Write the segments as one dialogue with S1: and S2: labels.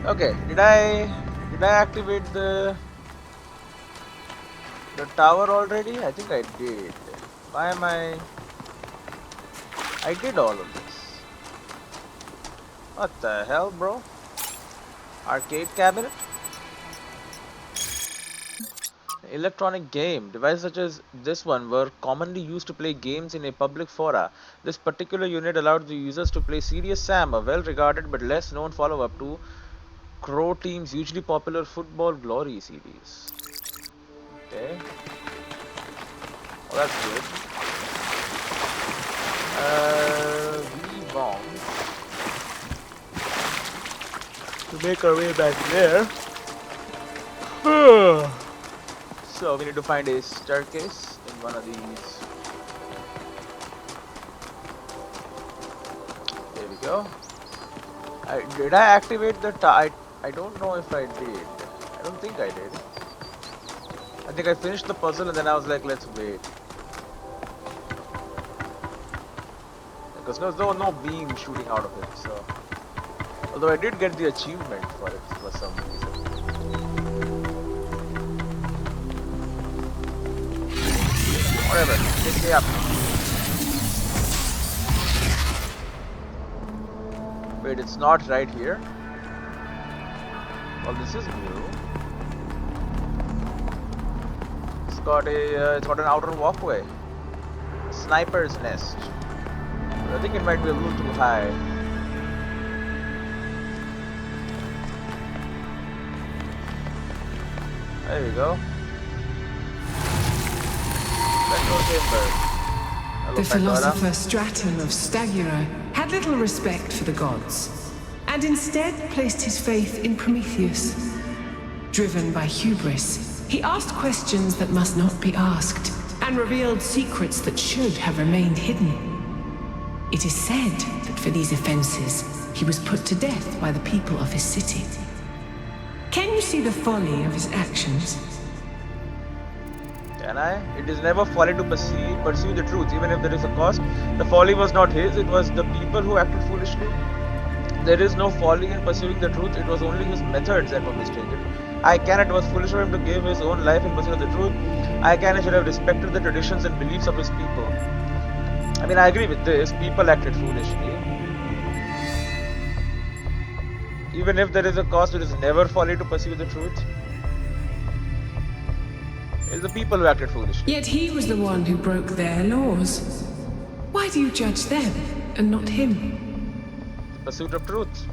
S1: Okay, did I activate the tower already? I think I did. Why am I did all of this. What the hell, bro? Arcade cabinet? Electronic game. Devices such as this one were commonly used to play games in a public fora. This particular unit allowed the users to play Serious Sam, a well-regarded but less known follow-up to Crow Team's hugely popular Football Glory series. Okay. Oh, that's good. We want to make our way back there. So we need to find a staircase in one of these. There we go. Did I activate the I don't know if I did. I don't think I did. I think I finished the puzzle and then I was like, let's wait. Because there was no beam shooting out of it, so. Although I did get the achievement for it for some reason. Whatever, pick me up. Wait, it's not right here? Well, this is new. It's got an outer walkway. Sniper's nest. I think it might be a little too high. There we go.
S2: The philosopher Straton of Stagira had little respect for the gods, and instead placed his faith in Prometheus. Driven by hubris, he asked questions that must not be asked, and revealed secrets that should have remained hidden. It is said that for these offenses, he was put to death by the people of his city. Can you see the folly of his actions?
S1: Can I? It is never folly to pursue the truth, even if there is a cost. The folly was not his, it was the people who acted foolishly. There is no folly in pursuing the truth, it was only his methods that were mistaken. I can, it was foolish for him to give his own life in pursuit of the truth. I can, should have respected the traditions and beliefs of his people. I mean, I agree with this, people acted foolishly. Even if there is a cost, it is never folly to pursue the truth. It's the people who acted foolishly.
S2: Yet he was the one who broke their laws. Why do you judge them and not him?
S1: Pursuit of truth.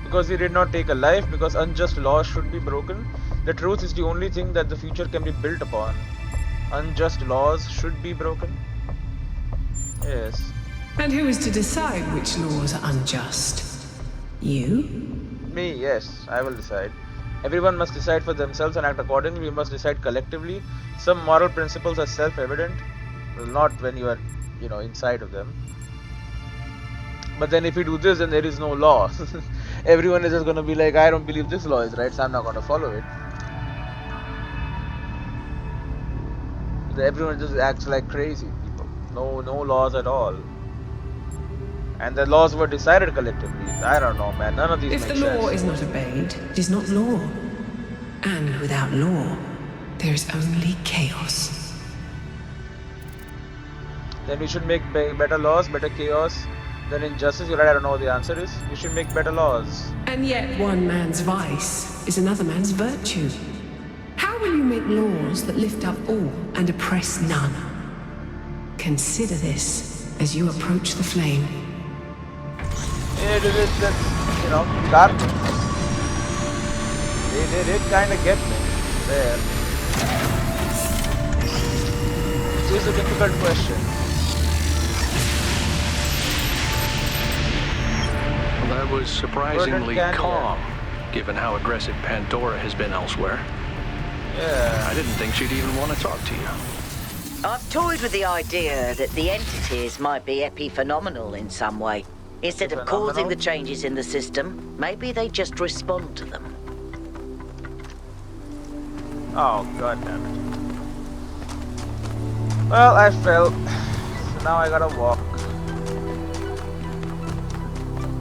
S1: Because he did not take a life, because unjust laws should be broken. The truth is the only thing that the future can be built upon. Unjust laws should be broken. Yes.
S2: And who is to decide which laws are unjust? You?
S1: Me, yes, I will decide. Everyone must decide for themselves and act accordingly. We must decide collectively. Some moral principles are self-evident. Well, not when you are, inside of them. But then if you do this, then there is no law. Everyone is just going to be like, I don't believe this law is right, so I'm not going to follow it. Everyone just acts like crazy people. No laws at all. And the laws were decided collectively. I don't know, man. None of these make sense.
S2: If the law is not obeyed, it is not law. And without law, there is only chaos.
S1: Then we should make better laws, better chaos. Then injustice, you're right, I don't know what the answer is. We should make better laws.
S2: And yet one man's vice is another man's virtue. How will you make laws that lift up all and oppress none? Consider this as you approach the flame.
S1: It is that, darkness. They did kind of get me there. This is a difficult question.
S3: Well, that was surprisingly calm, given how aggressive Pandora has been elsewhere.
S1: Yeah.
S3: I didn't think she'd even want to talk to you.
S4: I've toyed with the idea that the entities might be epiphenomenal in some way. Instead of causing the changes in the system, maybe they just respond to them.
S1: Oh, god damn it. Well, I fell. So now I gotta walk.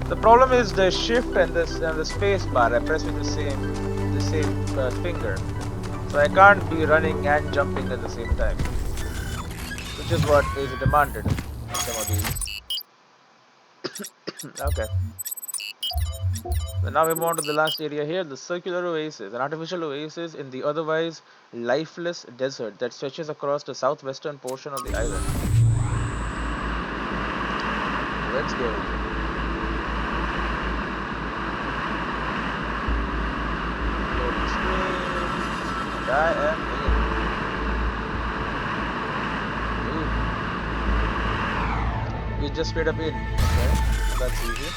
S1: The problem is the shift and the space bar. I press with the same finger, so I can't be running and jumping at the same time, which is what is demanded in some of these. Okay. So now we move on to the last area here, the circular oasis, an artificial oasis in the otherwise lifeless desert that stretches across the southwestern portion of the island. Let's go. Loading screen, and I am in. We just straight up in. Okay, that's easy.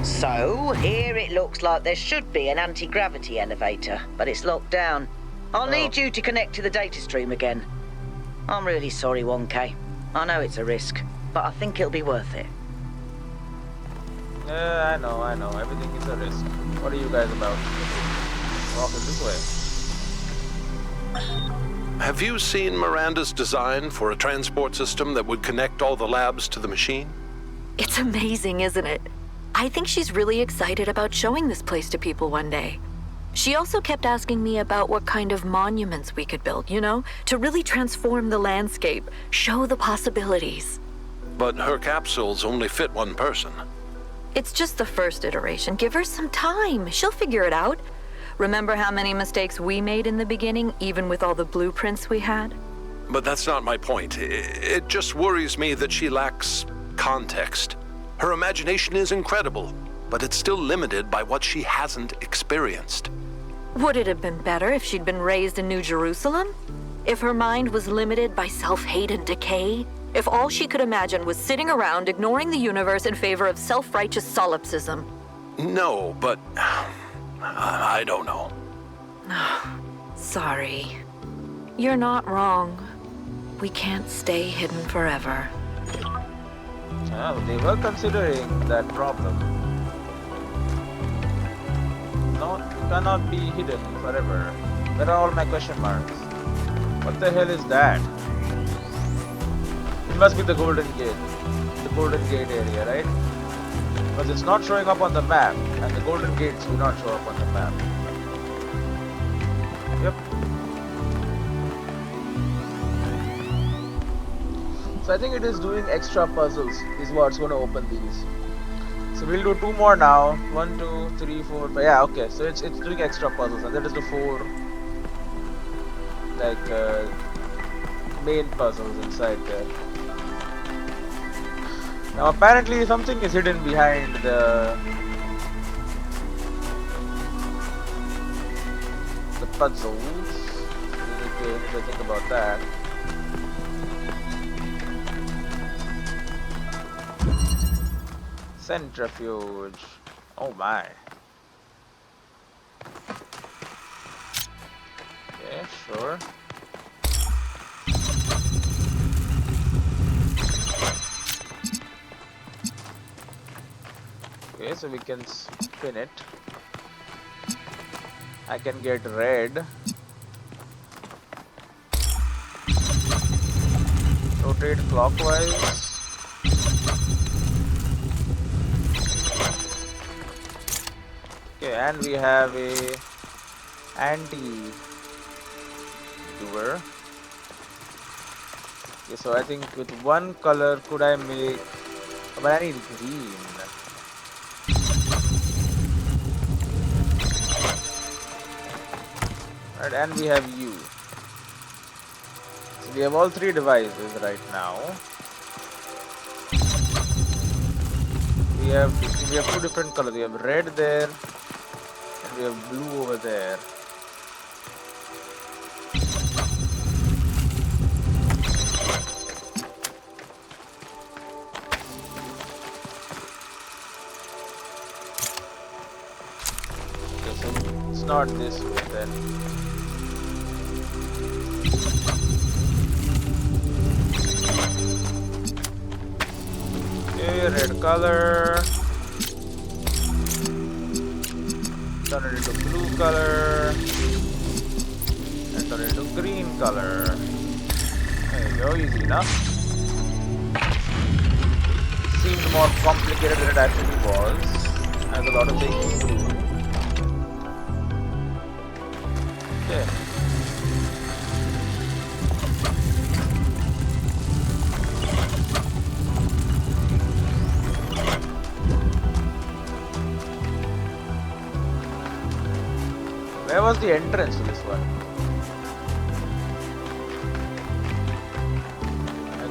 S4: So, here it looks like there should be an anti-gravity elevator, but it's locked down. I'll need you to connect to the data stream again. I'm really sorry, 1K. I know it's a risk, but I think it'll be worth it.
S1: Yeah, I know. Everything is a risk. What are you guys about? Walk it this way.
S3: Have you seen Miranda's design for a transport system that would connect all the labs to the machine?
S5: It's amazing, isn't it? I think she's really excited about showing this place to people one day. She also kept asking me about what kind of monuments we could build, you know, to really transform the landscape, show the possibilities.
S3: But her capsules only fit one person.
S5: It's just the first iteration. Give her some time. She'll figure it out. Remember how many mistakes we made in the beginning, even with all the blueprints we had?
S3: But that's not my point. It just worries me that she lacks context. Her imagination is incredible, but it's still limited by what she hasn't experienced.
S5: Would it have been better if she'd been raised in New Jerusalem? If her mind was limited by self-hate and decay? If all she could imagine was sitting around ignoring the universe in favor of self-righteous solipsism?
S3: No, but I don't know.
S5: Sorry. You're not wrong. We can't stay hidden forever.
S1: Well, they were considering that problem. No, you cannot be hidden forever. Where are all my question marks? What the hell is that? It must be the Golden Gate. The Golden Gate area, right? Because it's not showing up on the map, and the Golden Gates do not show up on the map. Yep. So I think it is doing extra puzzles is what's going to open these. So we'll do 2 more now. 1, 2, 3, 4, 5. Yeah, okay. So it's doing extra puzzles, and that is the 4 like main puzzles inside there. Now apparently something is hidden behind the puzzles. We need to think about that. Centrifuge. Oh my. Okay, sure. Okay, so we can spin it. I can get red. Rotate clockwise. Okay, and we have a anti-doer. Okay, so I think with one color could I make, but I need green. Right, and we have U. So we have all 3 devices right now. We have 2 different colors. We have red there, and we have blue over there. Okay, so it's not this way then. Okay, red color. Turn it into blue color. And turn it into green color. There you go, easy enough. more complicated than it actually was, as a lot of things prove. Okay. Where was the entrance to this one?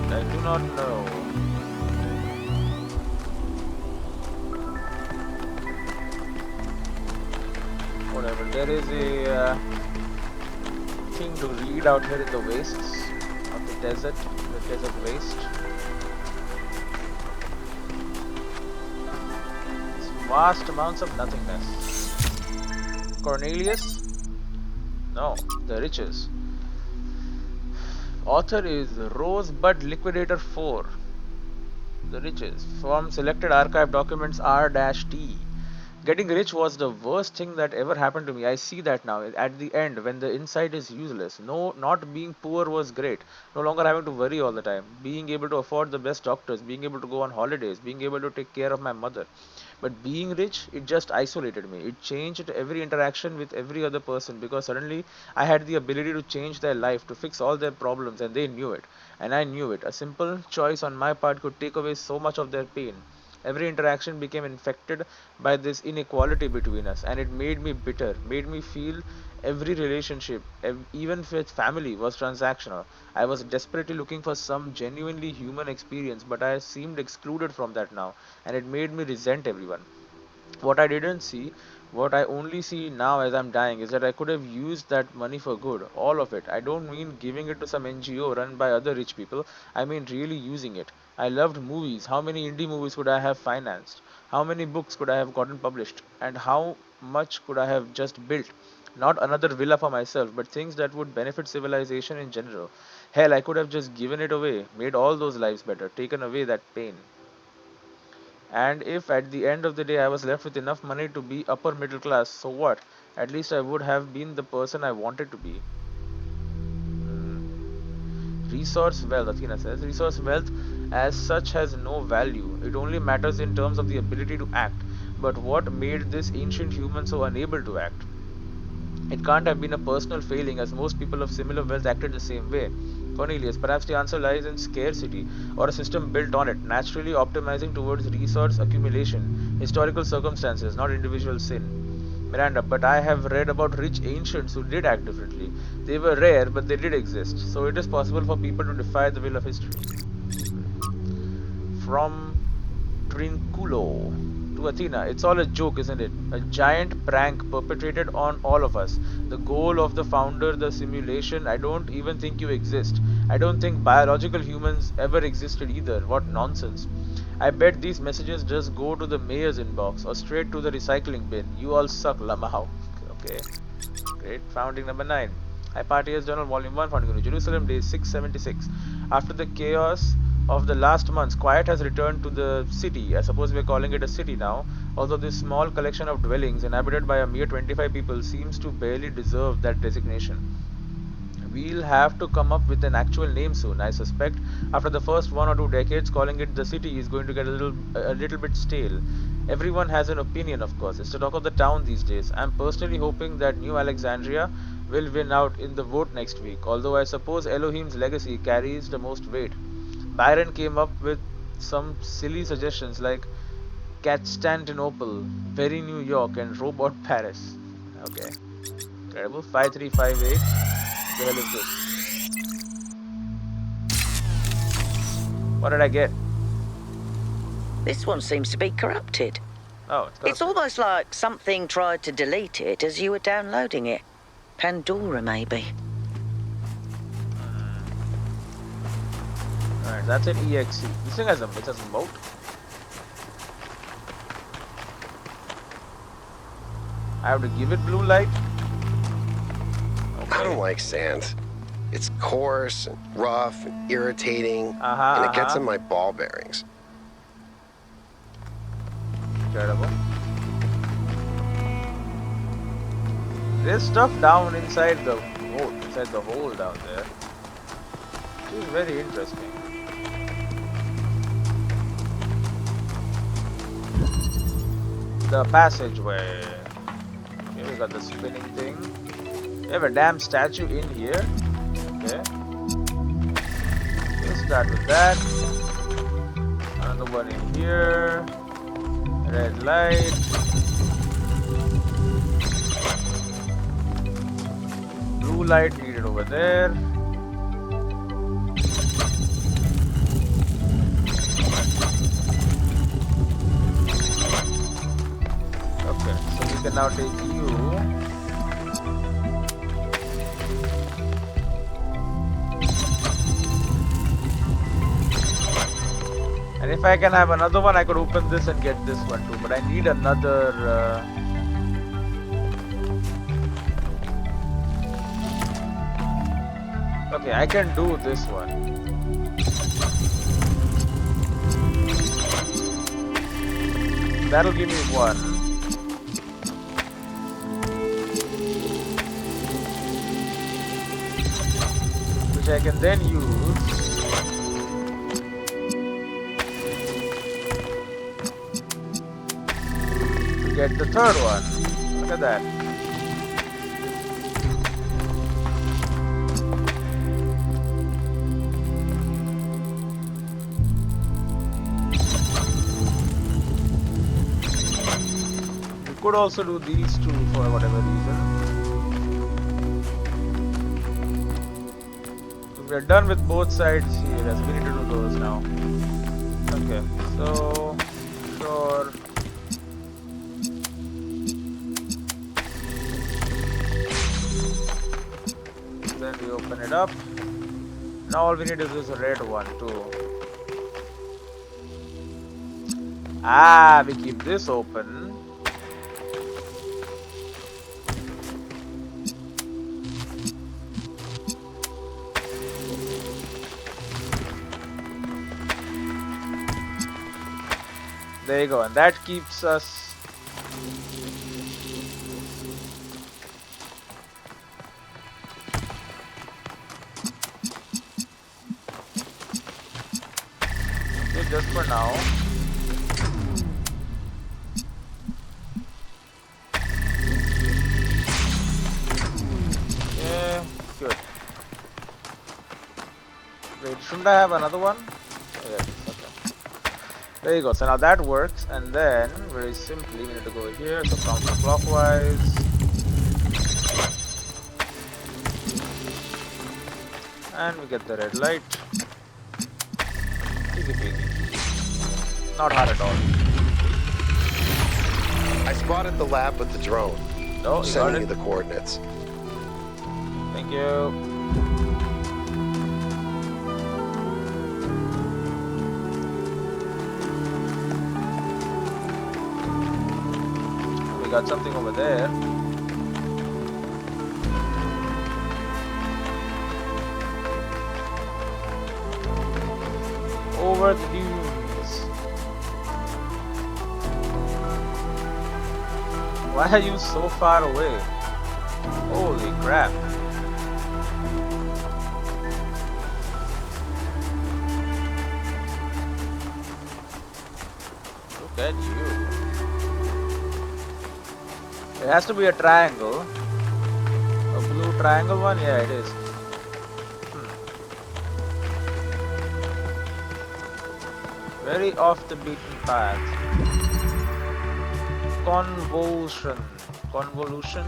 S1: I do not know. Whatever, there is a thing to read out here in the wastes of the desert waste. It's vast amounts of nothingness. Cornelius? No, the riches. Author is Rosebud Liquidator 4. The riches. From selected archive documents R-T. Getting rich was the worst thing that ever happened to me. I see that now. At the end, when the inside is useless. No, not being poor was great. No longer having to worry all the time. Being able to afford the best doctors. Being able to go on holidays. Being able to take care of my mother. But being rich, it just isolated me. It changed every interaction with every other person because suddenly I had the ability to change their life, to fix all their problems, and they knew it. And I knew it. A simple choice on my part could take away so much of their pain. Every interaction became infected by this inequality between us, and it made me bitter, made me feel every relationship, even with family, was transactional. I was desperately looking for some genuinely human experience, but I seemed excluded from that now, and it made me resent everyone. What I didn't see, what I only see now as I'm dying, is that I could have used that money for good. All of it. I don't mean giving it to some NGO run by other rich people. I mean really using it. I loved movies. How many indie movies could I have financed? How many books could I have gotten published? And how much could I have just built? Not another villa for myself, but things that would benefit civilization in general. Hell, I could have just given it away, made all those lives better, taken away that pain. And if at the end of the day I was left with enough money to be upper middle class, so what? At least I would have been the person I wanted to be. Resource wealth, Athena says. Resource wealth as such has no value. It only matters in terms of the ability to act. But what made this ancient human so unable to act? It can't have been a personal failing, as most people of similar wealth acted the same way. Cornelius, perhaps the answer lies in scarcity, or a system built on it, naturally optimizing towards resource accumulation, historical circumstances, not individual sin. Miranda, but I have read about rich ancients who did act differently. They were rare, but they did exist, so it is possible for people to defy the will of history. From Trinculo to Athena. It's all a joke, isn't it? A giant prank perpetrated on all of us. The goal of the founder, the simulation. I don't even think you exist. I don't think biological humans ever existed either. What nonsense. I bet these messages just go to the mayor's inbox or straight to the recycling bin. You all suck, Lamau. Okay. Great. Founding number 9. Hypatia's Journal, Volume 1, Founding of Jerusalem, Day 676. After the chaos of the last months, quiet has returned to the city. I suppose we're calling it a city now, although this small collection of dwellings, inhabited by a mere 25 people, seems to barely deserve that designation. We'll have to come up with an actual name soon. I suspect after the first 1 or 2 decades, calling it the city is going to get a little bit stale. Everyone has an opinion, of course. It's the talk of the town these days. I'm personally hoping that New Alexandria will win out in the vote next week, although I suppose Elohim's legacy carries the most weight. Byron came up with some silly suggestions like Constantinople, Very New York, and Robot Paris. Okay. Incredible. 5358. The hell is this? What did I get?
S4: This one seems to be corrupted.
S1: Oh,
S4: It's almost like something tried to delete it as you were downloading it. Pandora, maybe.
S1: Alright, that's an EXE. This thing has a moat. I have to give it blue light.
S6: I don't like sand. It's coarse and rough and irritating, and it gets in my ball bearings.
S1: Incredible. There's stuff down inside the moat, inside the hole down there. Which is very interesting. the passageway. Okay, we got the spinning thing. We have a damn statue in here. Okay. We'll start with that. Another one in here. Red light. Blue light needed over there. Okay, so we can now take you. And if I can have another one, I could open this and get this one too. But I need another. Okay, I can do this one. That'll give me one. Which I can then use to get the third one. Look at that. Could also do these two for whatever reason. We're done with both sides here, as we need to do those now. Okay, so sure. Then we open it up. Now all we need is this red one too. Ah, we keep this open. There you go, and that keeps us. Okay, just for now. Yeah, good. Wait, shouldn't I have another one? Yes. There you go, so now that works, and then very simply we need to go here, so counterclockwise. And we get the red light. Easy peasy. Not hard at all.
S6: I spotted the lab with the drone.
S1: No, you
S6: sending you
S1: got it.
S6: the coordinates.
S1: Thank you. Got something over there. Over the dunes. Why are you so far away? Holy crap. Look at you. It has to be a triangle. A blue triangle one? Yeah, it is. Very off the beaten path. Convolution. Convolution?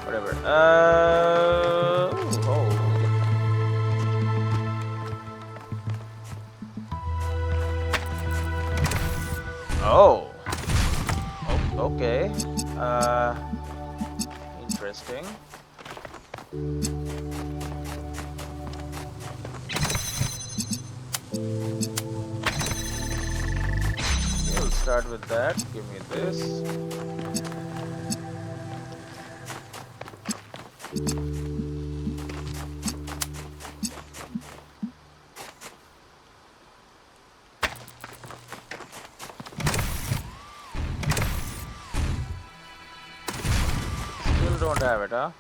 S1: Whatever. Oh. Okay. Interesting. We'll start with that. Give me this. Don't have it, huh?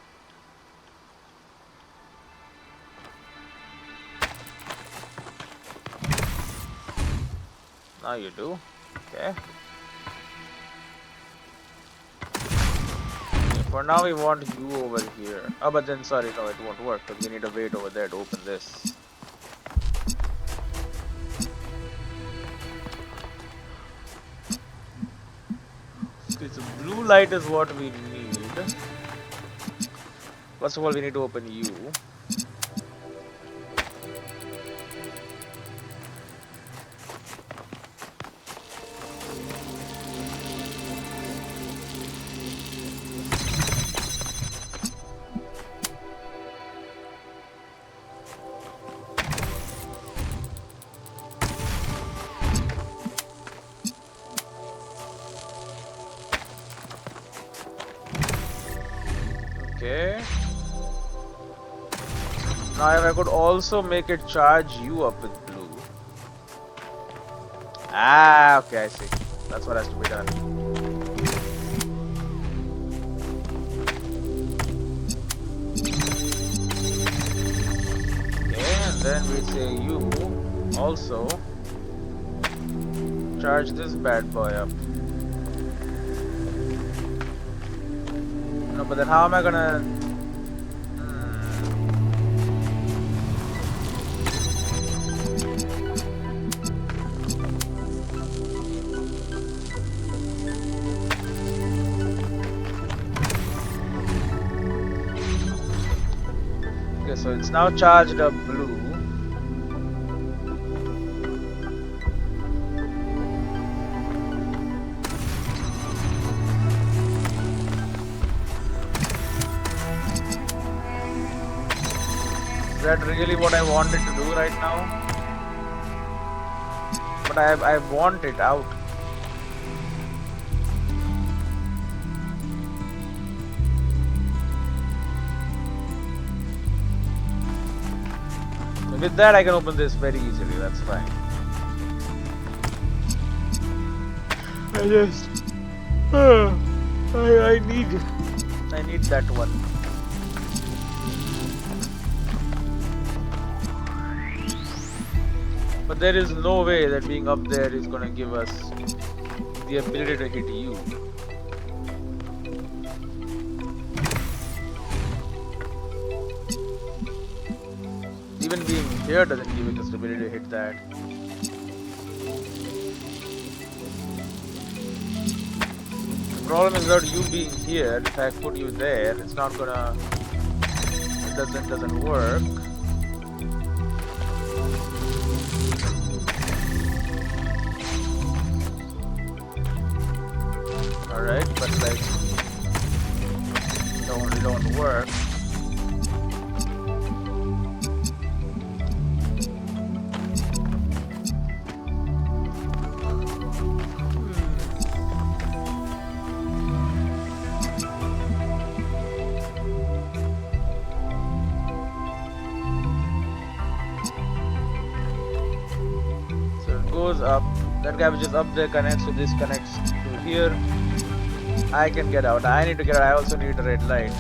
S1: Now you do. Okay. For now, we want you over here. Oh, but then, sorry, no, it won't work because we need a weight over there to open this. Okay, so blue light is what we need. First of all, we need to open you. Okay. Now if I could also make it charge you up with blue. Ah, okay, I see. That's what has to be done. Okay, and then we say you also charge this bad boy up. No, but then how am I gonna... Okay, so it's now charged up blue. Is that really what I wanted to do right now? But I want it out. So with that I can open this very easily, that's fine. I just... I need that one. But there is no way that being up there is gonna give us the ability to hit you. Even being here doesn't give us the ability to hit that. The problem is not you being here. If I put you there, it's not gonna... It doesn't work. Alright, but like it don't work. So it goes up. That guy which is up there connects to this, connects to here. I can get out. I need to get out. I also need a red light.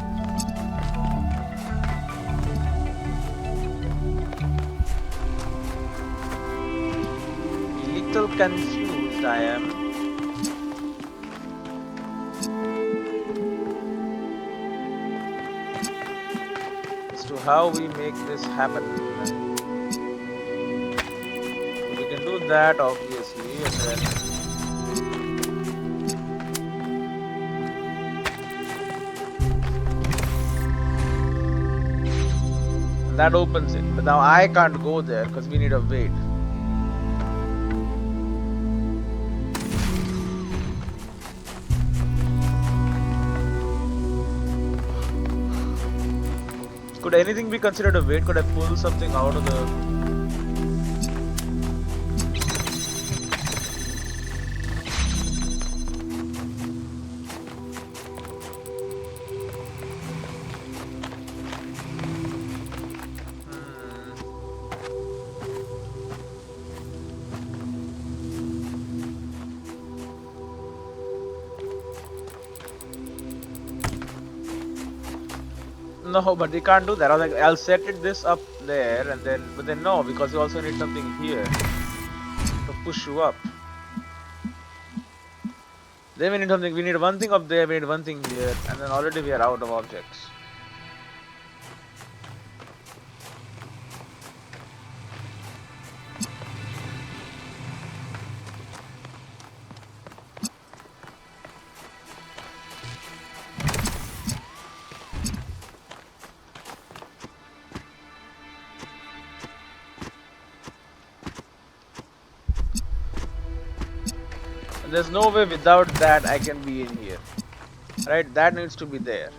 S1: Little confused I am. As to how we make this happen. We can do that obviously, and then that opens it, but now I can't go there because we need a weight. Could anything be considered a weight? Could I pull something out of the... No, but we can't do that. I was like, I'll set this up there and then, but then no, because you also need something here to push you up. Then we need something. We need one thing up there. We need one thing here, and then already we are out of objects. There's no way without that I can be in here. Right? That needs to be there.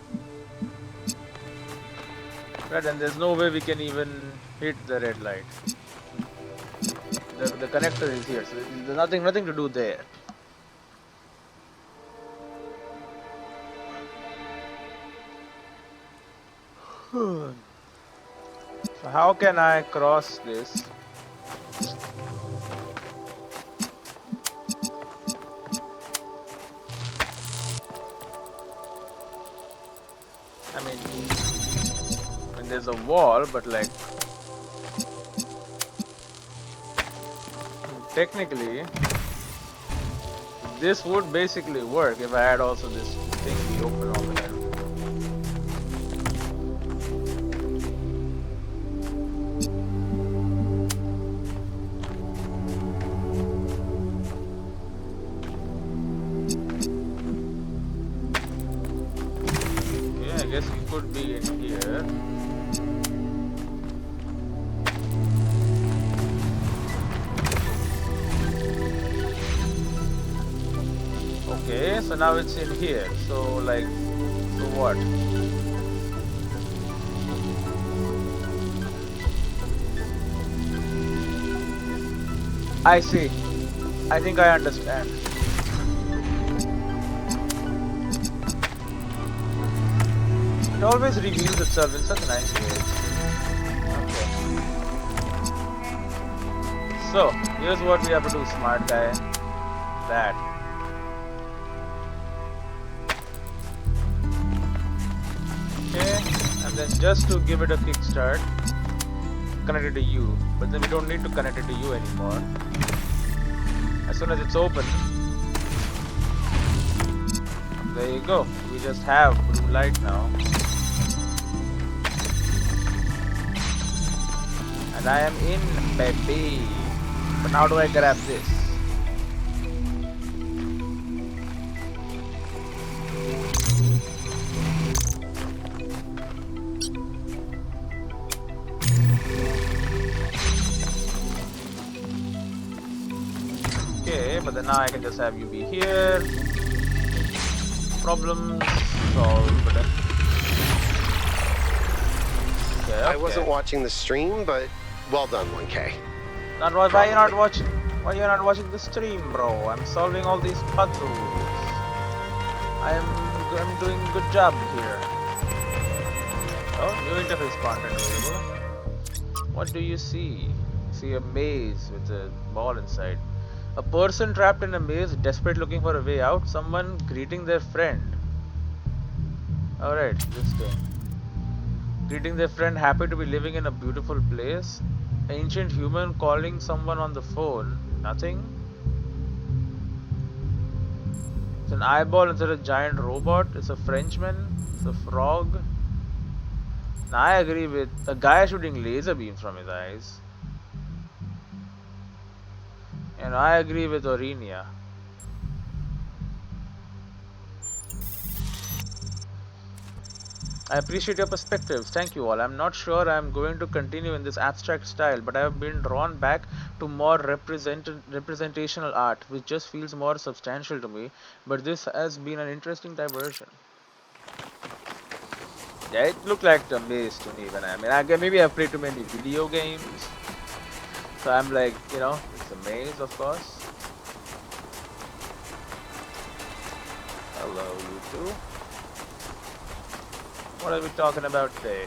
S1: Right? And there's no way we can even hit the red light. The connector is here, so there's nothing to do there. So how can I cross this? I mean, there's a wall, but like technically this would basically work if I had also this thing be open all the time. Okay, I guess you could be in here. Okay, so now it's in here. So like, so what? I see. I think I understand. It always reveals itself in such a nice way. Okay. So, here's what we have to do, smart guy. That. Okay, and then just to give it a kickstart, connect it to you. But then we don't need to connect it to you anymore. As soon as it's open, there you go. We just have blue light now. And I am in, baby. But how do I grab this? Okay, but then now I can just have you be here. Problem solved. Okay.
S6: I wasn't watching the stream, but well done, 1K.
S1: Why you're not watching? Why you're not watching the stream, bro? I'm solving all these puzzles. I'm doing a good job here. Oh, new interface content available. What do you see? See a maze with a ball inside. A person trapped in a maze, desperate looking for a way out. Someone greeting their friend. Alright, this thing. Greeting their friend, happy to be living in a beautiful place. Ancient human calling someone on the phone. Nothing. It's an eyeball instead of a giant robot. It's a Frenchman. It's a frog. Now I agree with a guy shooting laser beams from his eyes. And I agree with Orinia. I appreciate your perspectives. Thank you all. I'm not sure I'm going to continue in this abstract style, but I have been drawn back to more representational art, which just feels more substantial to me. But this has been an interesting diversion. Yeah, it looked like a maze to me when maybe I've played too many video games. So I'm like, you know, it's a maze, of course. Hello, you two. What are we talking about today?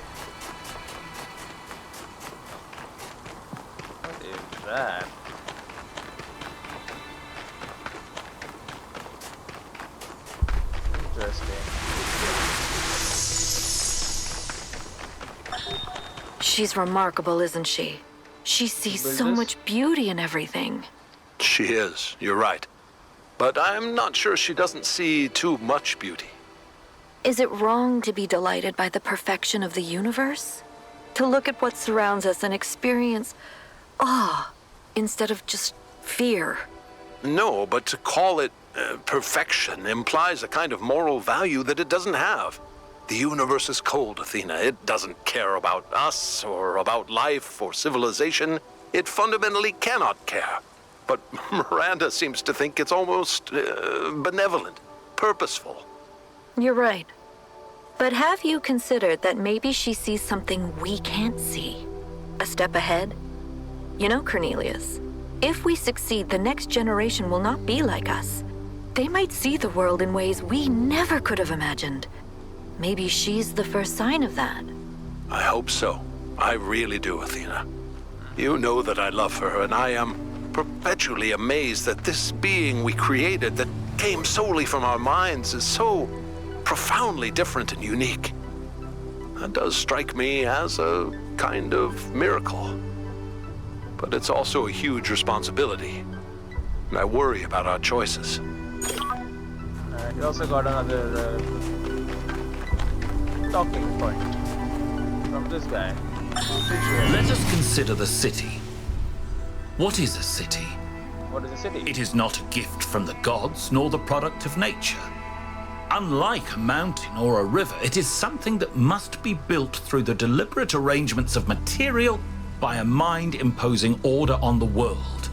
S1: What is that? Interesting.
S5: She's remarkable, isn't she? She sees so much beauty in everything.
S3: She is. You're right. but I'm not sure she doesn't see too much beauty.
S5: Is it wrong to be delighted by the perfection of the universe? To look at what surrounds us and experience awe instead of just fear?
S3: No, but to call it perfection implies a kind of moral value that it doesn't have. The universe is cold, Athena. It doesn't care about us or about life or civilization. It fundamentally cannot care. But Miranda seems to think it's almost benevolent, purposeful.
S5: You're right. But have you considered that maybe she sees something we can't see? A step ahead? You know, Cornelius, if we succeed, the next generation will not be like us. They might see the world in ways we never could have imagined. Maybe she's the first sign of that.
S3: I hope so. I really do, Athena. You know that I love her, and I am perpetually amazed that this being we created that came solely from our minds is so profoundly different and unique. That does strike me as a kind of miracle. But it's also a huge responsibility, and I worry about our choices.
S1: You also got another talking point from this guy.
S7: Let us consider the city. What is a city?
S1: What is a city?
S7: It is not a gift from the gods, nor the product of nature. Unlike a mountain or a river, it is something that must be built through the deliberate arrangements of material by a mind imposing order on the world.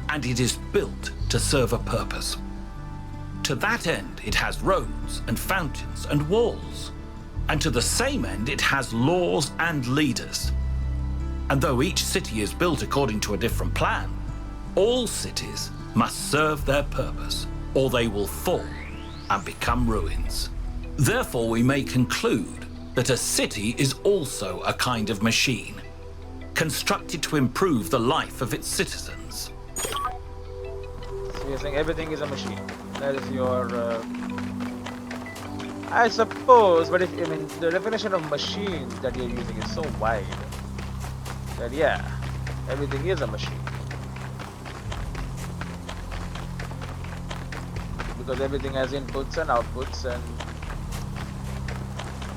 S7: And it is built to serve a purpose. To that end, it has roads and fountains and walls. And to the same end, it has laws and leaders. And though each city is built according to a different plan, all cities must serve their purpose, or they will fall and become ruins. Therefore, we may conclude that a city is also a kind of machine, constructed to improve the life of its citizens.
S1: So you're saying everything is a machine. That is your... I suppose, but the definition of machine that you're using is so wide that yeah, everything is a machine. Because everything has inputs and outputs and,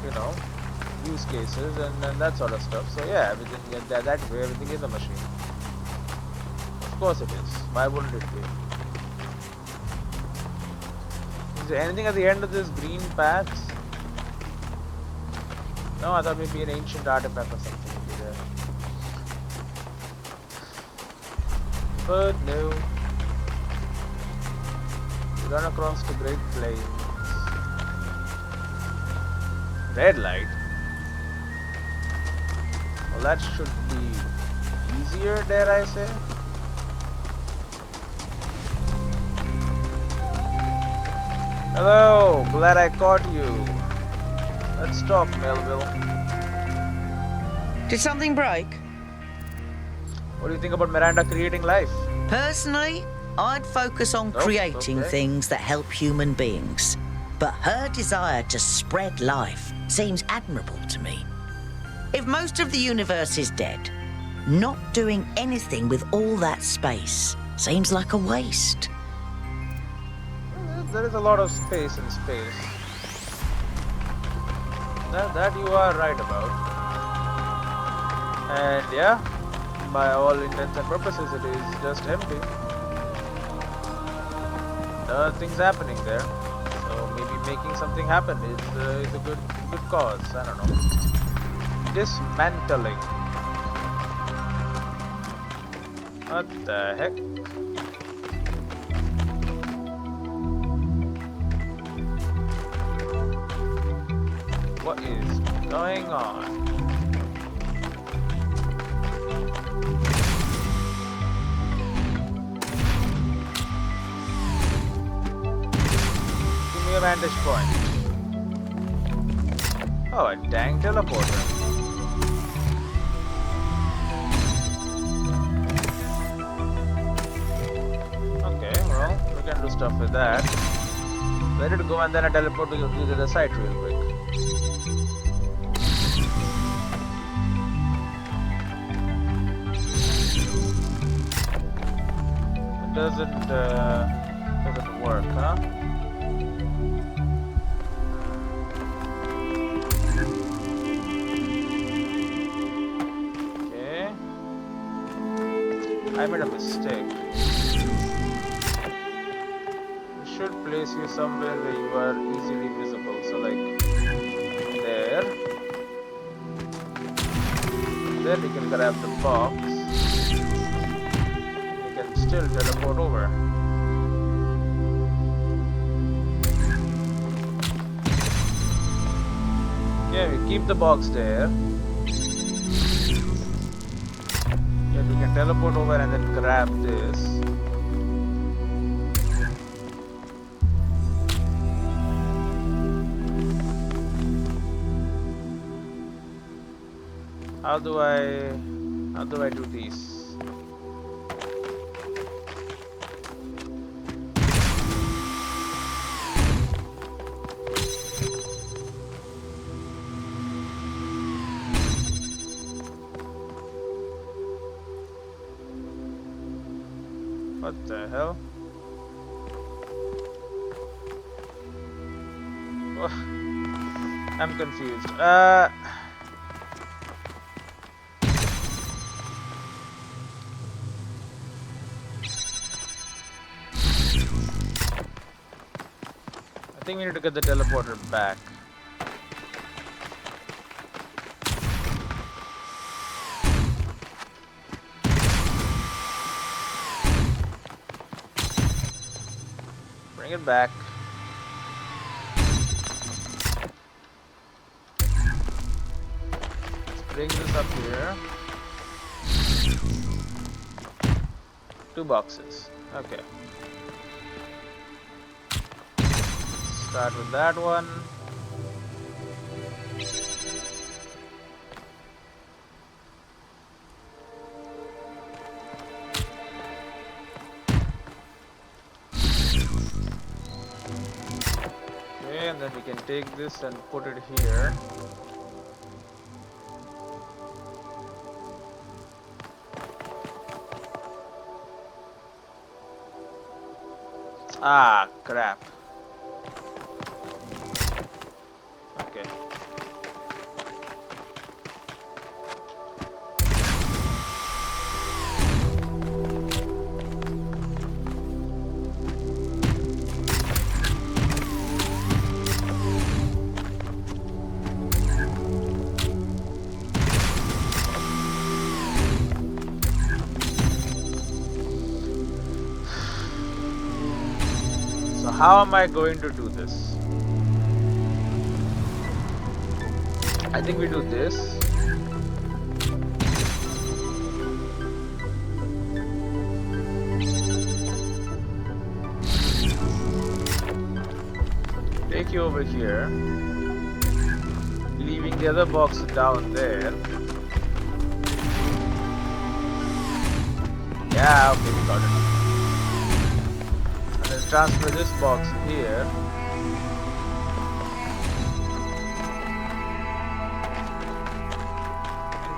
S1: you know, use cases and that sort of stuff. So yeah, everything that way, everything is a machine. Of course it is. Why wouldn't it be? Is there anything at the end of this green patch? No, I thought maybe an ancient artifact or something would be there. But no. We run across the Great Plains. Red light. Well, that should be easier, dare I say. Hello, glad I caught you. Let's talk, Melville.
S4: Did something break?
S1: What do you think about Miranda creating life?
S4: Personally, I'd focus on creating things that help human beings. But her desire to spread life seems admirable to me. If most of the universe is dead, not doing anything with all that space seems like a waste.
S1: There is a lot of space in space. That you are right about. And yeah, by all intents and purposes, it is just empty. Nothing's happening there. So maybe making something happen is a good cause. I don't know. Dismantling. What the heck? What is going on? Give me a vantage point. Oh, a dang teleporter. Okay, well, we can do stuff with that. Let it go and then I teleport to the other side real quick. Doesn't made a mistake. We should place you somewhere where you are easily visible. So like there. Then we can grab the box. We can still teleport over. Yeah, we keep the box there. Yeah, we can teleport over and then grab this. How do I do these? What the hell? Oh, I'm confused. I think we need to get the teleporter back. Bring it back. Let's bring this up here. 2 boxes. Okay. Start with that one. Okay, and then we can take this and put it here. Ah, crap. Okay. So how am I going to do this? I think we do this. Take you over here, leaving the other box down there. Yeah, okay, we got it. And then transfer this box here.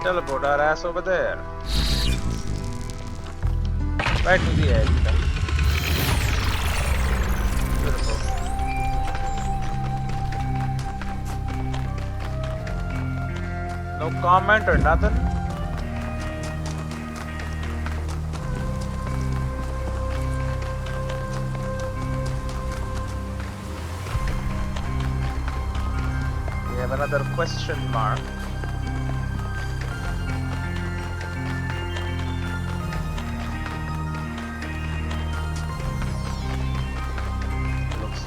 S1: Teleport our ass over there. Right to the edge. Beautiful. No comment or nothing? We have another question mark.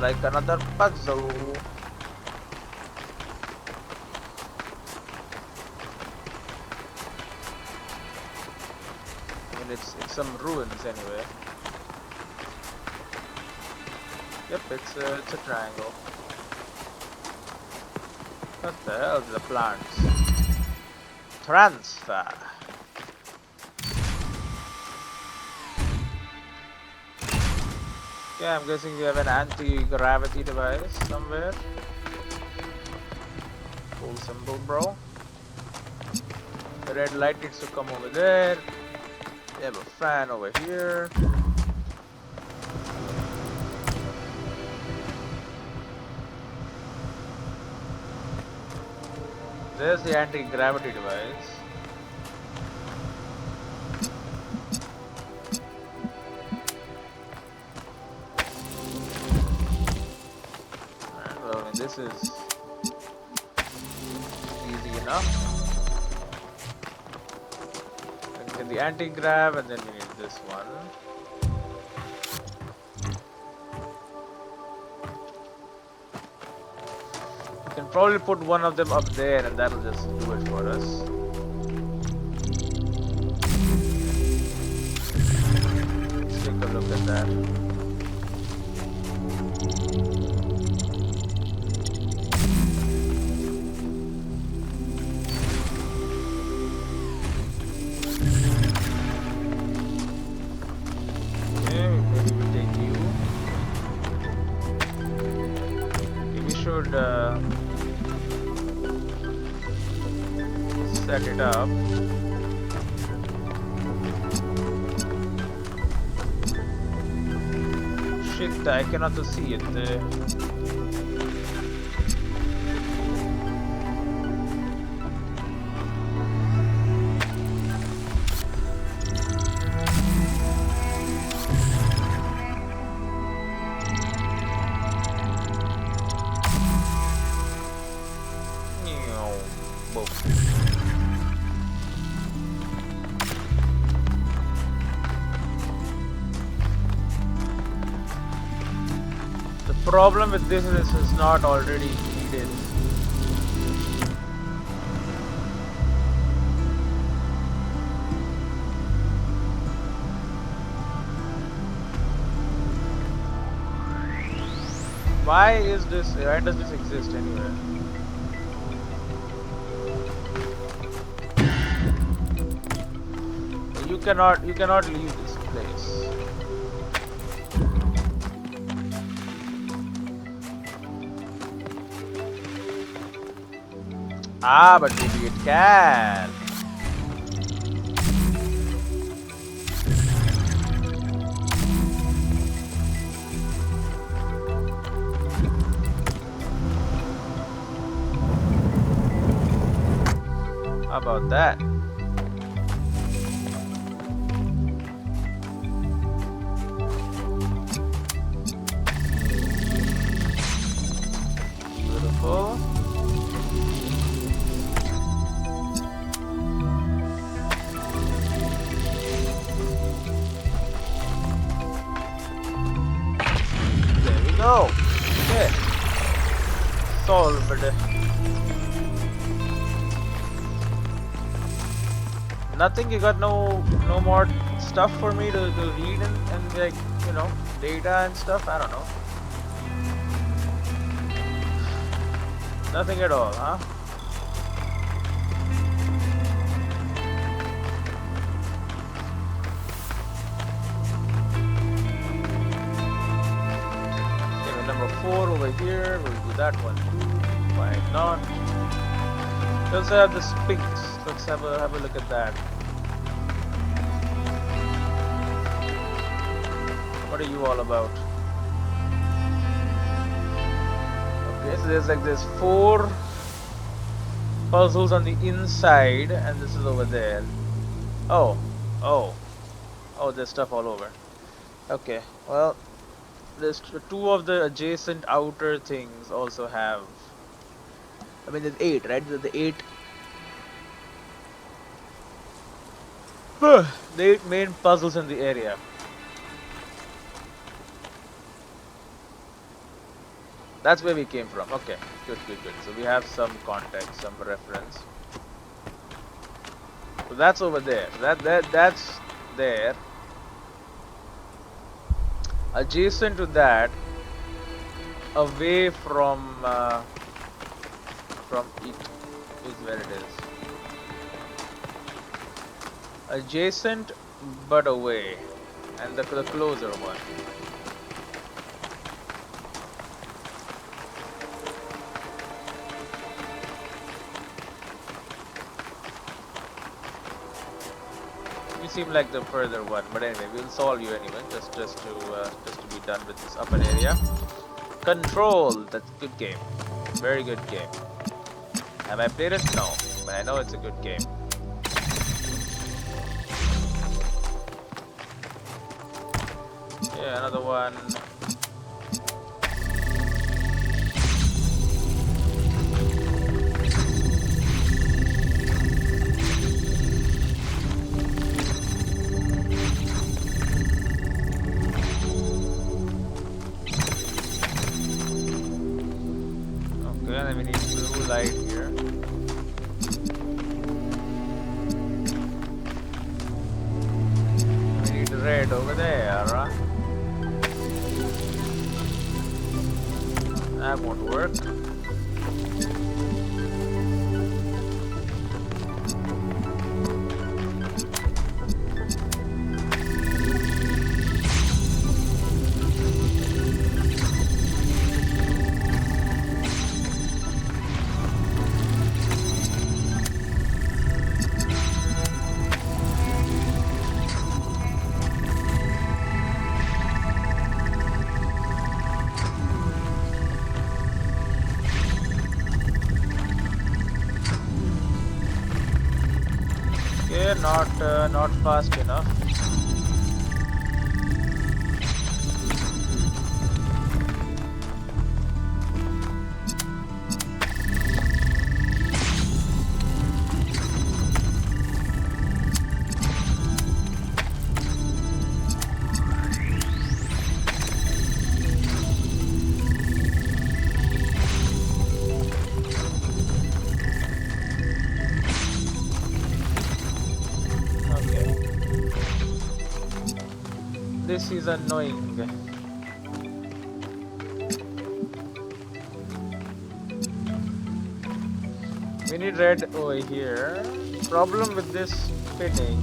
S1: Like another puzzle. I mean, it's some ruins anyway. Yep, it's a triangle. What the hell is the plants? Transfer. Yeah, I'm guessing we have an anti-gravity device somewhere. Cool symbol, bro. The red light needs to come over there. We have a fan over here. There's the anti-gravity device. this is easy enough. And get the anti-grav, and then we need this one. We can probably put one of them up there, and that'll just do it for us. Let's take a look at that. Set it up. Shit, I cannot see it. The problem with this is it's not already needed. Why does this exist anywhere? You cannot leave this place. Ah, but maybe it can. How about that? Beautiful. No. Okay. Solved. Nothing. You got no more stuff for me to read and like, you know, data and stuff. I don't know. Nothing at all, huh? Number 4 over here, we'll do that one too. Why not? We also have the Sphinx. Let's have a look at that. What are you all about? Okay, so there's 4 puzzles on the inside, and this is over there. Oh, there's stuff all over. Okay, well. There's 2 of the adjacent outer things also have. I mean, there's 8, right? The 8. The 8 main puzzles in the area. That's where we came from. Okay, good. So we have some context, some reference. So that's over there. That's there. Adjacent to that, away from it is where it is. Adjacent but away, and the closer one. You seem like the further one, but anyway, we'll solve you anyway, just to be done with this upper area. Control, that's a good game, very good game. Have I played it? No, but I know it's a good game. Yeah, another one. That won't work. Okay, not fast enough. This is annoying. We need red over here. Problem with this spinning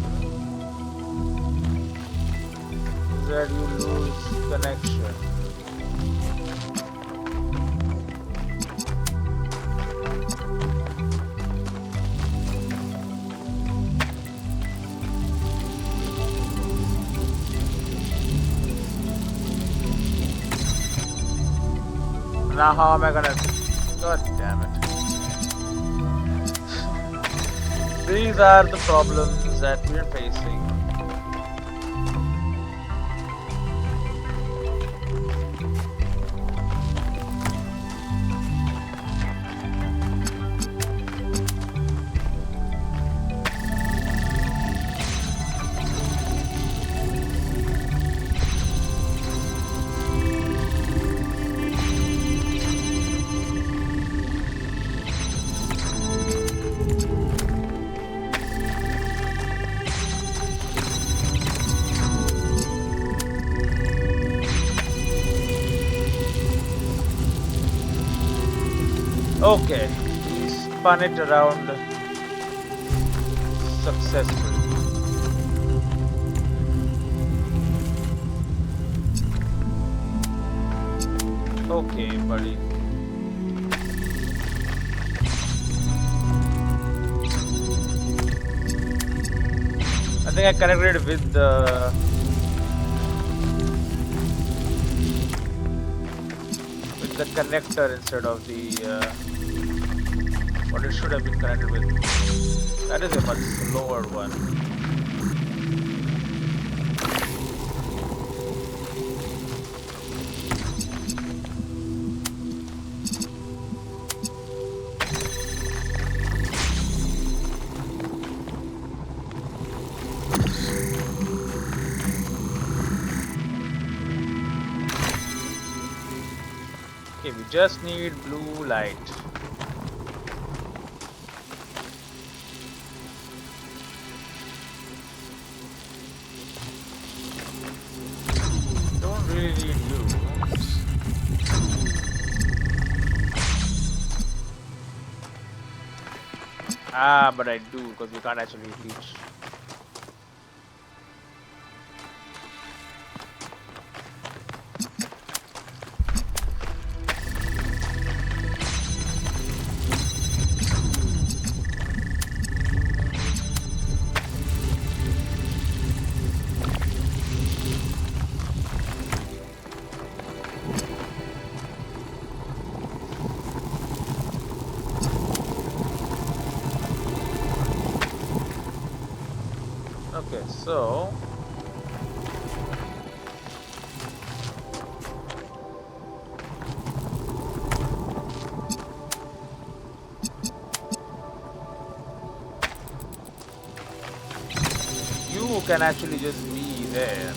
S1: is that you lose connection. Now how am I gonna... God damn it. These are the problems that we're facing. Okay, we spun it around successfully. Okay, buddy. I think I connected with the connector instead of the what it should have been connected with. That is a much slower one. Okay, we just need blue light. Don't really need you. Ah, but I do, because we can't actually reach. Okay, so you can actually just be there.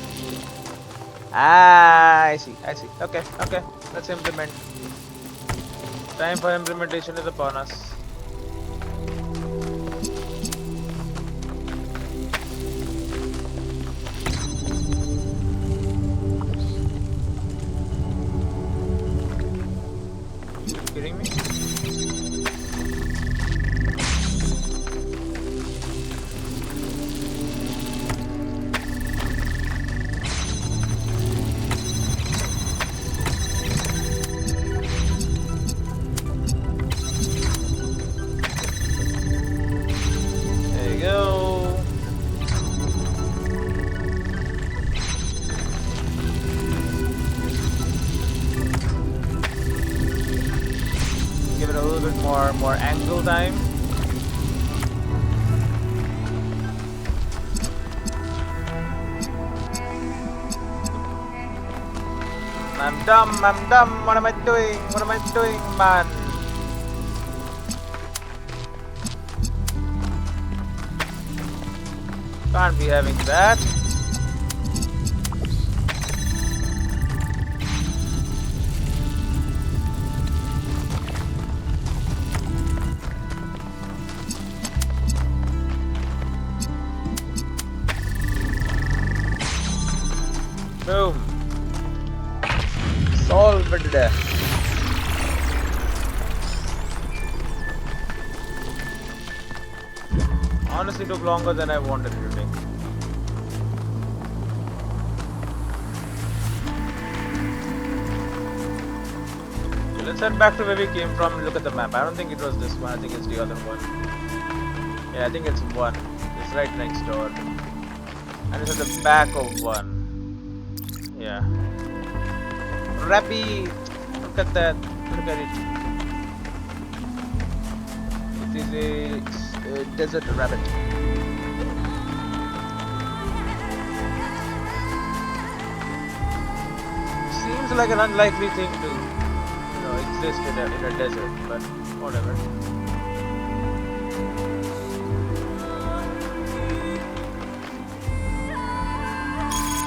S1: Ah, I see. Okay, let's implement. Time for implementation is upon us. kidding me? There you go. Give it a little bit more angle time. I'm dumb, what am I doing? What am I doing, man? Can't be having that. Boom. Solved. Honestly, took longer than I wanted it to take. Okay, let's head back to where we came from and look at the map. I don't think it was this one. I think it's the other one. Yeah, I think it's one. It's right next door. And it's at the back of one. Yeah. Rabbit! Look at that. Look at it. It is a desert rabbit. Seems like an unlikely thing to, exist in a desert, but whatever.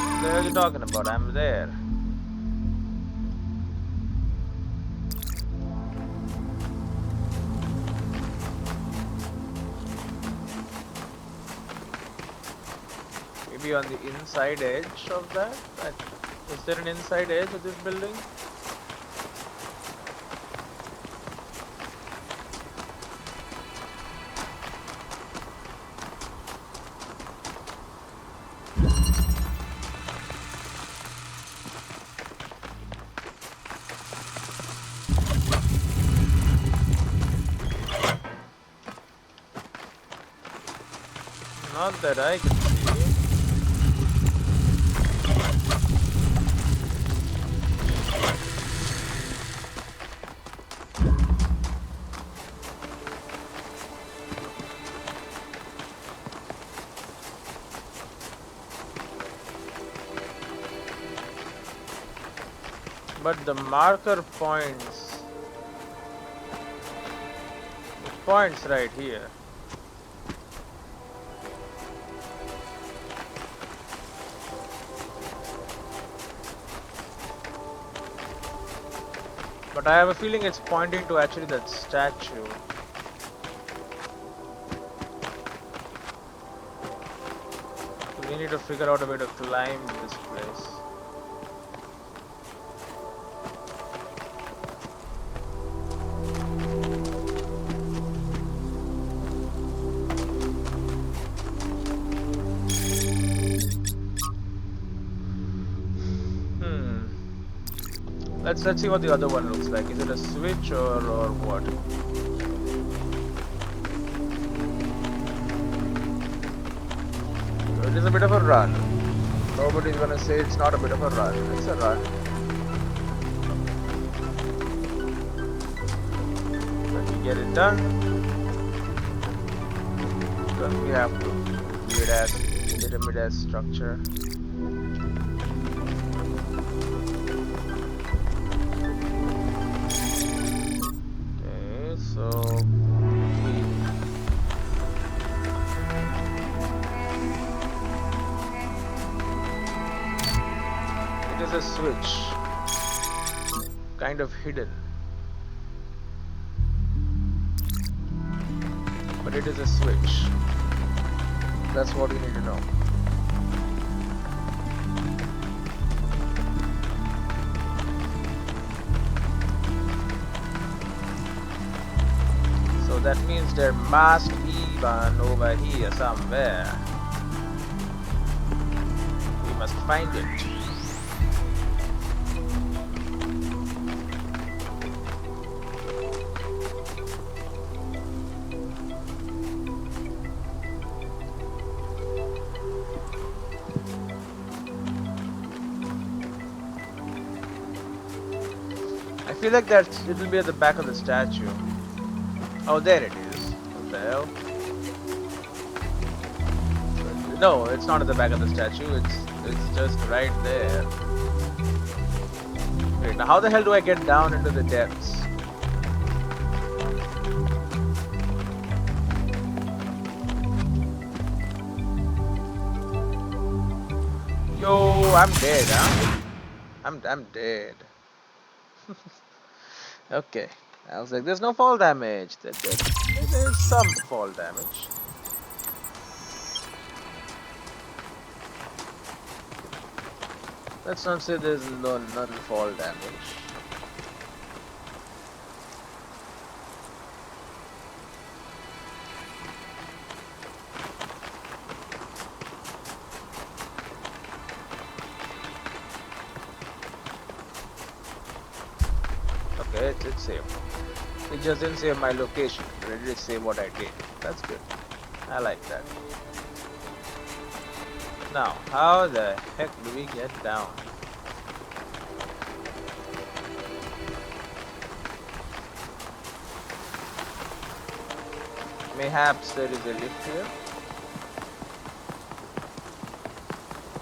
S1: What the hell are you talking about? I'm there. Maybe on the inside edge of that? Is there an inside edge of this building? Not that I can see. But the marker points. It points right here. But I have a feeling it's pointing to actually that statue. So we need to figure out a way to climb this place. Let's see what the other one looks like. Is it a switch or what? It is a bit of a run. Nobody's gonna say it's not a bit of a run. It's a run. Let me get it done. Then we have to do it as pyramid structure. A switch, kind of hidden, but it is a switch. That's what we need to know. So that means there must be one over here somewhere. We must find it. I feel like that it will be at the back of the statue. Oh, there it is. What the hell? No, it's not at the back of the statue. It's just right there. Wait, now how the hell do I get down into the depths? Yo, I'm dead, huh? I'm dead. Okay. I was like, there's no fall damage. There's some fall damage. Let's not say there's none fall damage. Okay, it's safe. It just didn't say my location, but it did say what I did. That's good. I like that. Now, how the heck do we get down? Mayhaps there is a lift here?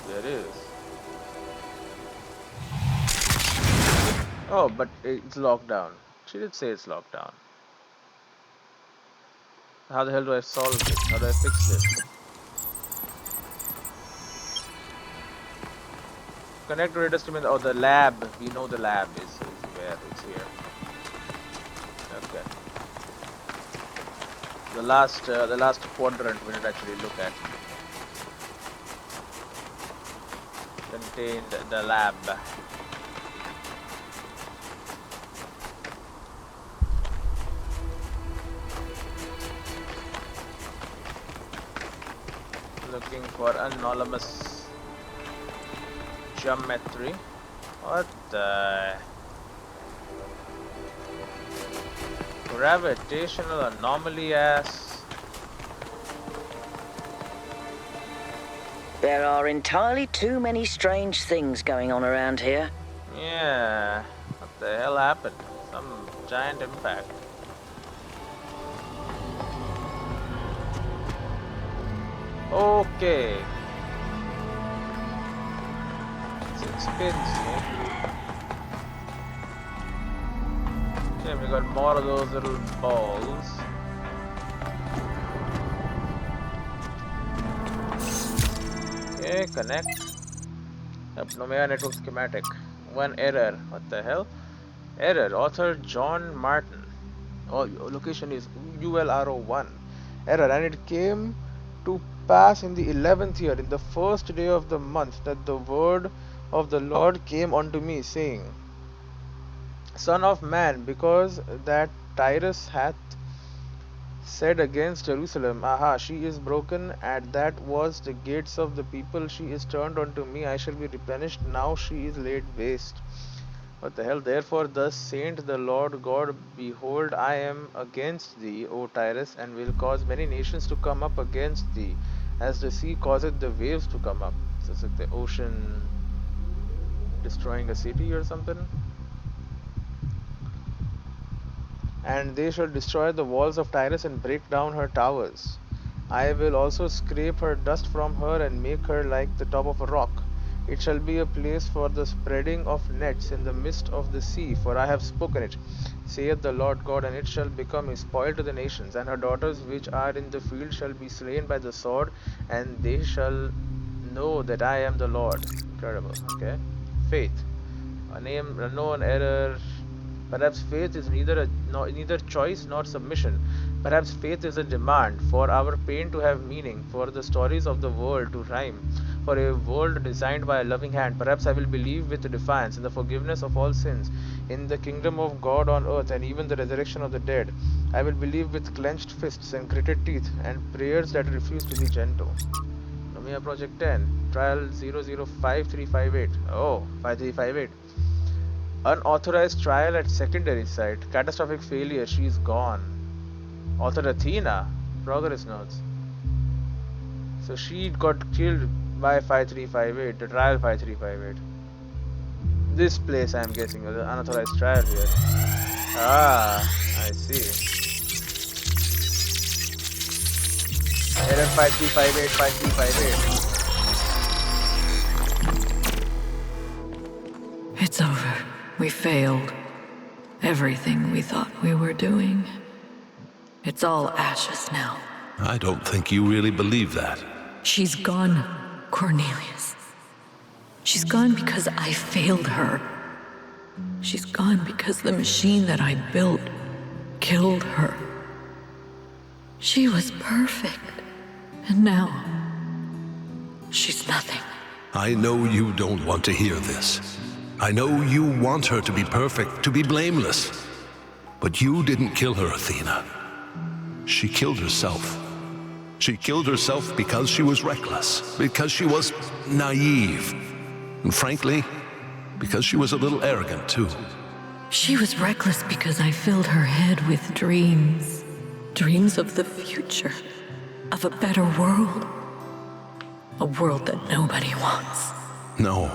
S1: There is. Oh, but it's locked down. She did say it's locked down. How the hell do I solve this? How do I fix this? Connect to radar stream. Oh, the lab. We know the lab is where it's here. Okay. The last quadrant we did actually look at contained the lab. Looking for anonymous geometry. What the? Gravitational anomaly ass.
S4: There are entirely too many strange things going on around here.
S1: Yeah. What the hell happened? Some giant impact. Okay. 6 pins, maybe. Okay, we got more of those little balls. Okay, connect. Yep, Nomea network schematic. One error. What the hell? Error. Author John Martin. Oh, location is ULRO1. Error. And it came to pass in the 11th year, in the first day of the month, that the word of the Lord came unto me, saying, Son of man, because that Tyrus hath said against Jerusalem, Aha, she is broken, and that was the gates of the people, she is turned unto me, I shall be replenished, now she is laid waste. What the hell? Therefore, thus saith the Lord God, Behold, I am against thee, O Tyrus, and will cause many nations to come up against thee, as the sea causeth the waves to come up. So it's like the ocean destroying a city or something. And they shall destroy the walls of Tyrus and break down her towers. I will also scrape her dust from her and make her like the top of a rock. It shall be a place for the spreading of nets in the midst of the sea, for I have spoken it, saith the Lord God, and it shall become a spoil to the nations, and her daughters which are in the field shall be slain by the sword, and they shall know that I am the Lord. Incredible. Okay. Faith. A name, unknown error. Perhaps faith is neither choice nor submission. Perhaps faith is a demand for our pain to have meaning, for the stories of the world to rhyme, for a world designed by a loving hand. Perhaps I will believe with defiance in the forgiveness of all sins, In the kingdom of God on earth and even the resurrection of the dead, I will believe with clenched fists and gritted teeth and prayers that refuse to be gentle. Nomia Project 10, Trial 005358. Oh, 5358. Unauthorized trial at secondary site. Catastrophic failure. She's gone. Author Athena. Progress notes. So she got killed by 5358. The trial 5358. This place, I'm guessing, was an unauthorized trial here. Ah, I see. Error 5358, 5358.
S5: It's over. We failed. Everything we thought we were doing. It's all ashes now.
S3: I don't think you really believe that.
S5: She's gone, Cornelius. She's gone because I failed her. She's gone because the machine that I built killed her. She was perfect. And now, she's nothing.
S3: I know you don't want to hear this. I know you want her to be perfect, to be blameless. But you didn't kill her, Athena. She killed herself. She killed herself because she was reckless, because she was naive. And frankly, because she was a little arrogant, too.
S5: She was reckless because I filled her head with dreams. Dreams of the future. Of a better world. A world that nobody wants.
S3: No,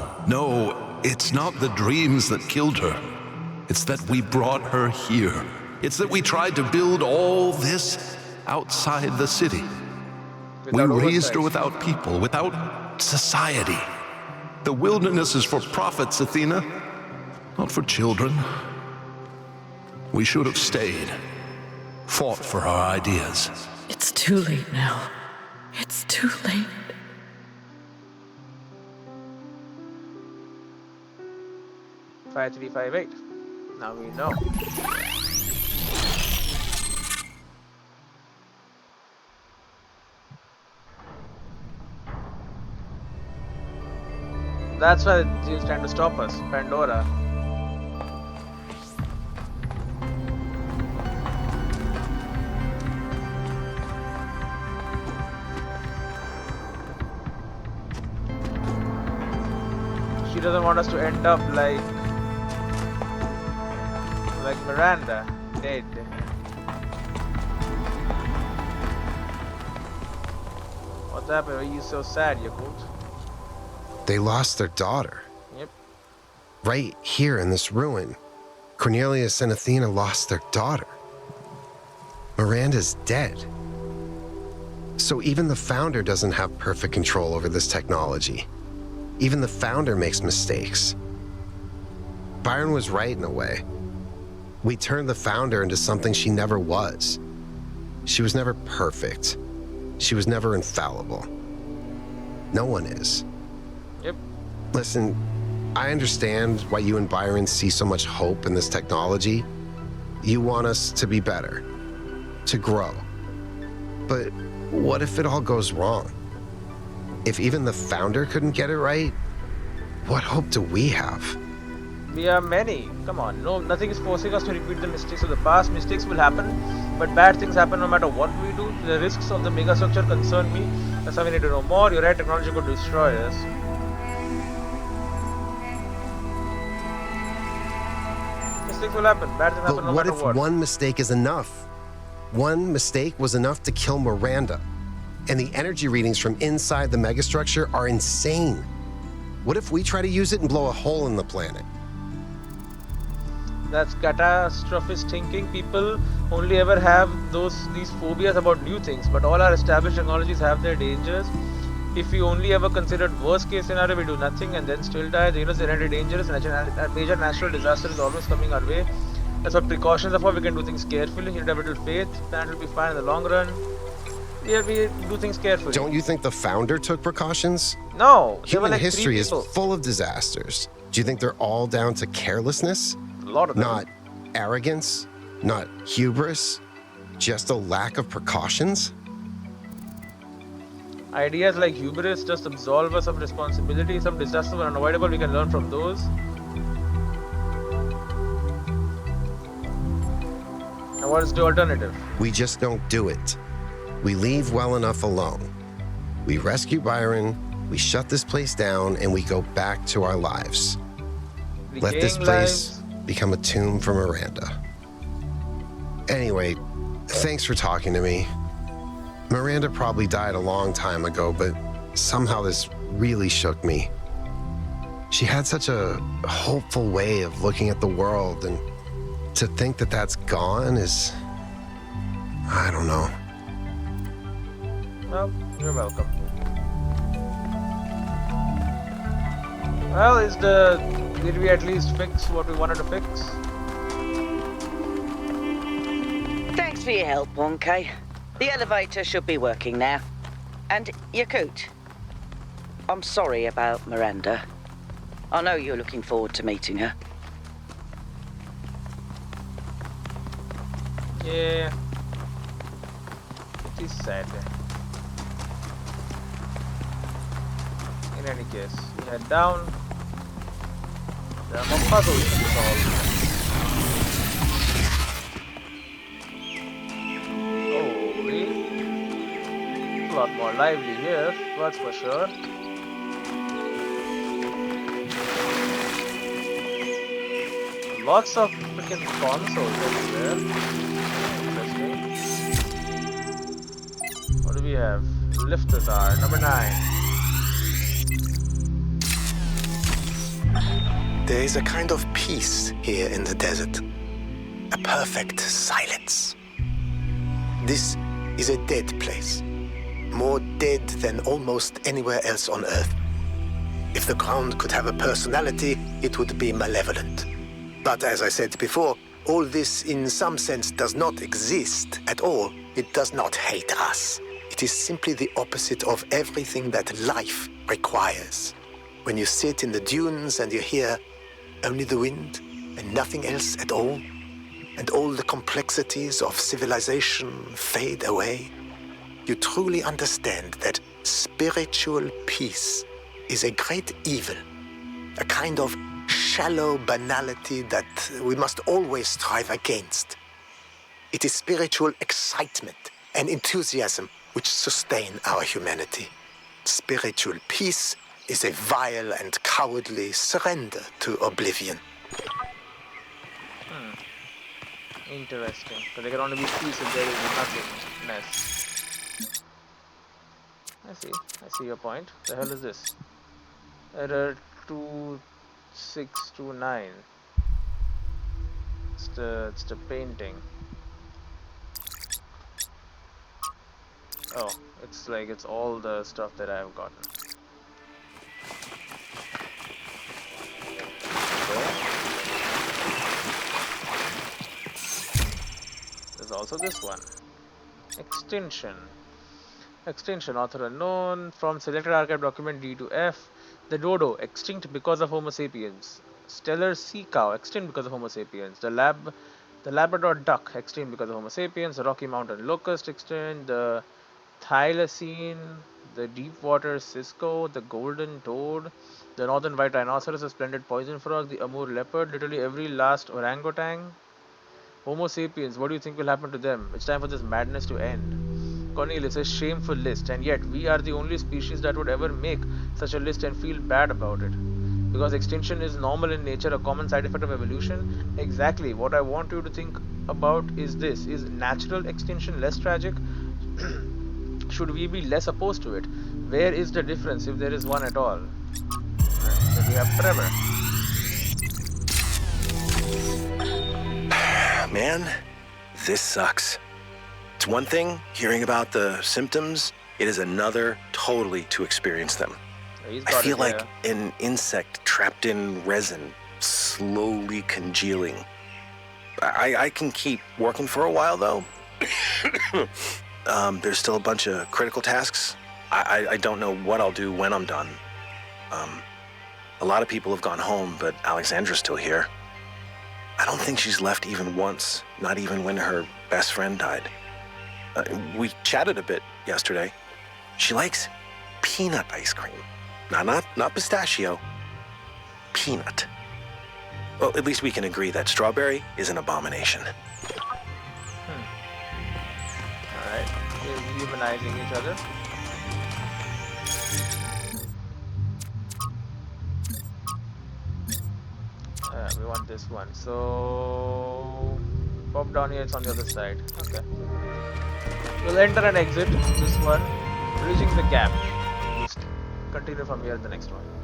S3: it's not the dreams that killed her. It's that we brought her here. It's that we tried to build all this outside the city. We raised her without people, without society. The wilderness is for prophets, Athena, not for children. We should have stayed, fought for our ideas.
S5: It's too late now. It's too late.
S1: Five 5358. Now we know. That's why she's trying to stop us, Pandora. She doesn't want us to end up like Miranda, dead. What happened? Why are you so sad, Yakult?
S6: They lost their daughter.
S1: Yep.
S6: Right here in this ruin, Cornelius and Athena lost their daughter. Miranda's dead. So even the founder doesn't have perfect control over this technology. Even the founder makes mistakes. Byron was right in a way. We turned the founder into something she never was. She was never perfect. She was never infallible. No one is.
S1: Yep.
S6: Listen, I understand why you and Byron see so much hope in this technology. You want us to be better, to grow. But what if it all goes wrong? If even the founder couldn't get it right, what hope do we have?
S1: We are many. Come on, no, nothing is forcing us to repeat the mistakes of the past. Mistakes will happen, but bad things happen no matter what we do. The risks of the megastructure concern me. That's why we need to know more. You're right, technology could destroy us. Mistakes will happen. Bad things happen no
S6: But
S1: matter
S6: what
S1: what.
S6: if one mistake is enough? One mistake was enough to kill Miranda. And the energy readings from inside the megastructure are insane. What if we try to use it and blow a hole in the planet?
S1: That's catastrophist thinking. People only ever have these phobias about new things, but all our established technologies have their dangers. If we only ever considered worst case scenario, we do nothing and then still die. The universe is inherently dangerous. A major natural disaster is always coming our way. That's what precautions are for. We can do things carefully. You have a little faith. Planet will be fine in the long run. Yeah, we do things carefully.
S6: Don't you think the founder took precautions?
S1: No.
S6: Human
S1: like
S6: history is
S1: people.
S6: full of disasters. Do you think they're all down to carelessness?
S1: A lot of them.
S6: Not arrogance, not hubris, just a lack of precautions?
S1: Ideas like hubris just absolve us of responsibility. Some disasters are unavoidable. We can learn from those. What's the alternative?
S6: We just don't do it. We leave well enough alone. We rescue Byron, we shut this place down, and we go back to our lives. Let this
S1: Decaying
S6: place
S1: lives.
S6: become a tomb for Miranda. Anyway, thanks for talking to me. Miranda probably died a long time ago, but somehow this really shook me. She had such a hopeful way of looking at the world, and to think that that's gone is... I don't know.
S1: Well, you're welcome. Well, did we at least fix what we wanted to fix?
S4: Thanks for your help, 1K. The elevator should be working now. And Yakut, I'm sorry about Miranda. I know you're looking forward to meeting her.
S1: Yeah. It is sad. In any case, we head down. There are more puzzles to solve. Holy. A lot more lively here, that's for sure. Lots of freaking consoles everywhere. Interesting. What do we have? Lifters are number 9.
S8: There is a kind of peace here in the desert. A perfect silence. This is a dead place. More dead than almost anywhere else on Earth. If the ground could have a personality, it would be malevolent. But as I said before, all this in some sense does not exist at all. It does not hate us. It is simply the opposite of everything that life requires. When you sit in the dunes and you hear only the wind and nothing else at all, and all the complexities of civilization fade away, you truly understand that spiritual peace is a great evil, a kind of shallow banality that we must always strive against. It is spiritual excitement and enthusiasm which sustain our humanity. Spiritual peace is a vile and cowardly surrender to oblivion.
S1: Interesting. Because there can only be peace if there is nothingness. I see your point. The hell is this? Error 2629. It's the painting. Oh, it's all the stuff that I've gotten. Okay. There's also this one. Extinction. Extinction, author unknown. From selected archive document D to F. The dodo, extinct because of Homo sapiens. Stellar sea cow, extinct because of Homo sapiens. The Labrador duck, extinct because of Homo sapiens. The Rocky Mountain locust, extinct. The thylacine. The deep water cisco. The golden toad. The northern white rhinoceros. The splendid poison frog. The Amur leopard. Literally every last orangutan. Homo sapiens, what do you think will happen to them? It's time for this madness to end. Cornelius, a shameful list, and yet we are the only species that would ever make such a list and feel bad about it. Because extinction is normal in nature, a common side effect of evolution. Exactly, what I want you to think about is this. Is natural extinction less tragic? Should we be less opposed to it? Where is the difference, if there is one at all? Then we have Trevor.
S8: Man, this sucks. It's one thing hearing about the symptoms, it is another totally to experience them. I feel like an insect trapped in resin, slowly congealing. I can keep working for a while though. There's still a bunch of critical tasks. I don't know what I'll do when I'm done. A lot of people have gone home, but Alexandra's still here. I don't think she's left even once, not even when her best friend died. We chatted a bit yesterday. She likes peanut ice cream. Not pistachio. Peanut. Well, at least we can agree that strawberry is an abomination.
S1: dehumanizing each other. We want this one. So pop down here. It's on the other side. Okay. We'll enter and exit this one, bridging the gap. We'll continue from here the next one.